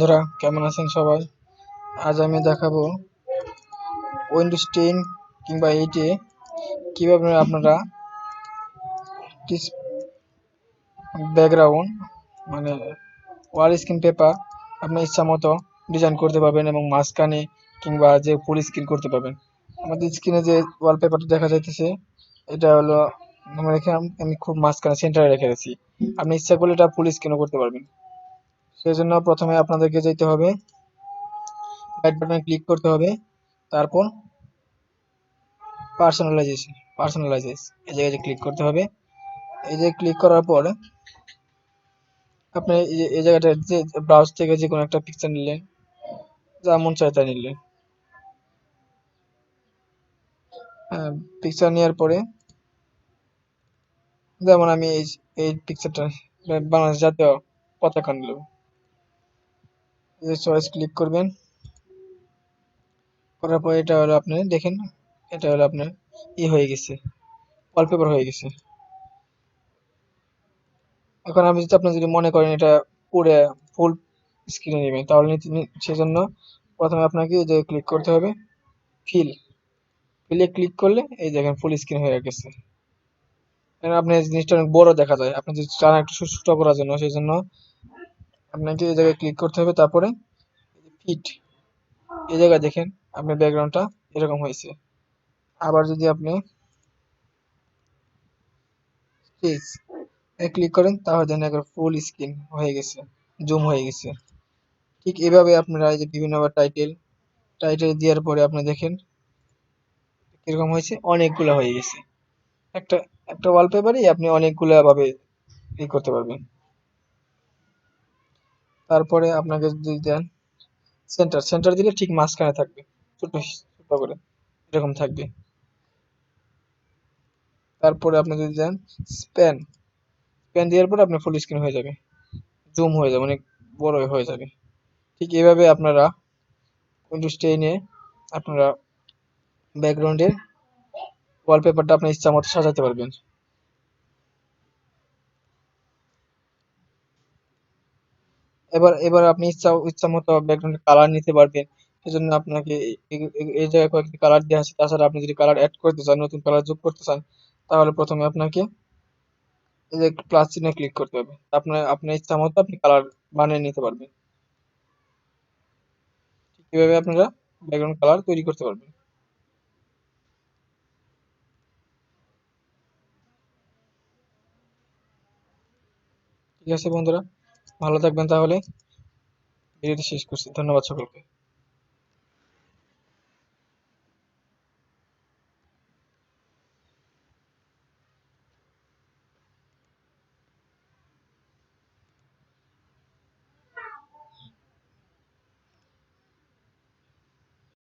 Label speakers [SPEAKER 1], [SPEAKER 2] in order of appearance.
[SPEAKER 1] বন্ধুরা কেমন আছেন সবাই? আজ আমি দেখাবো উইন্ডোজ 10 কিংবা 8 এ কিভাবে আপনারা ব্যাকগ্রাউন্ড মানে ওয়াল স্ক্রিন পেপার আপনার ইচ্ছা মতো ডিজাইন করতে পারবেন এবং মাঝখানে কিংবা যে ফুল স্ক্রিন করতে পারবেন। আমাদের স্ক্রিনে যে ওয়ালপেপারটা দেখা যাইতেছে এটা হলো আমি খুব মাঝখানে সেন্টারে রেখে দিয়েছি। আপনি ইচ্ছা করলে এটা ফুল স্ক্রিনও করতে পারবেন। সেই জন্য প্রথমে আপনাদেরকে যেতে হবে, রাইট বাটনে ক্লিক করতে হবে, তারপর পার্সোনালাইজেস এই জায়গায় ক্লিক করতে হবে। এই যে ক্লিক করার পর আপনি এই জায়গাটা যে ব্রাউজ থেকে যে কোনো একটা পিকচার নিলেন, যা মন চায় তাই নিলেন। পিকচার নেওয়ার পরে যেমন আমি এই পিকচারটা বাংলাদেশ জাতীয় পতাকা নিলাম। এই যে চয়েস ক্লিক করবেন, করার পর এটা হলো আপনি দেখেন, এটা হলো আপনার হয়ে গেছে, ওয়ালপেপার হয়ে গেছে। এখন আপনি যদি মনে করেন এটা পুরো ফুল স্ক্রিনে নেবেন, তাহলে সেজন্য প্রথমে আপনাকে এই যে ক্লিক করতে হবে, ফিল ফিলে ক্লিক করলে এই দেখেন ফুল স্ক্রিন হয়ে গেছে। কারণ আপনার জিনিসটা অনেক বড় দেখা যায়, আপনি যদি চান একটু ছোট করার জন্য, সেই জন্য আপনাকে এই জায়গায় ক্লিক করতে হবে। তারপরে ফিট এই জায়গায় দেখেন আপনার ব্যাকগ্রাউন্ডটা এরকম হয়েছে। আবার যদি আপনি প্লিজ ক্লিক করেন, তাহলে দেখেন একবার ফুল স্ক্রিন হয়ে গেছে, জুম হয়ে গেছে। ঠিক এভাবে আপনারা এই যে বিভিন্ন টাইটেল টাইটেল দেওয়ার পরে আপনি দেখেন কিরকম হয়েছে, অনেকগুলা হয়ে গেছে। একটা একটা ওয়ালপেপারই আপনি অনেকগুলা ভাবে করতে পারবেন। তারপরে আপনাকে যদি দেন সেন্টার দিলে ঠিক মাঝখানে থাকবে, ছোট ছোট করে এরকম থাকবে। তারপরে আপনি যদি দেন স্প্যান স্প্যান দেওয়ার পরে আপনার ফুল স্ক্রিন হয়ে যাবে, জুম হয়ে যাবে, অনেক বড় হয়ে যাবে। ঠিক এইভাবে আপনারা উইন্ডোজ 10 এ আপনারা ব্যাকগ্রাউন্ডের ওয়ালপেপারটা আপনার ইচ্ছা মতো সাজাতে পারবেন। এবার আপনি ইচ্ছা মতো ব্যাকগ্রাউন্ডের কালার নিতে পারবেন। সেজন্য আপনাকে এই জায়গায় কয়েকটি কালার দেওয়া আছে। তাছাড়া আপনি যদি কালার অ্যাড করতে চান, নতুন কালার যোগ করতে চান, তাহলে প্রথমে আপনাকে এই যে প্লাস চিহ্নে ক্লিক করতে হবে। আপনার ইচ্ছা মতো আপনি কালার বানিয়ে নিতে পারবেন। কিভাবে আপনারা ব্যাকগ্রাউন্ড কালার তৈরি করতে পারবেন। ঠিক আছে বন্ধুরা, ভালো থাকবেন তাহলে। ভিডিওটি শেষ করছি। ধন্যবাদ সকলকে।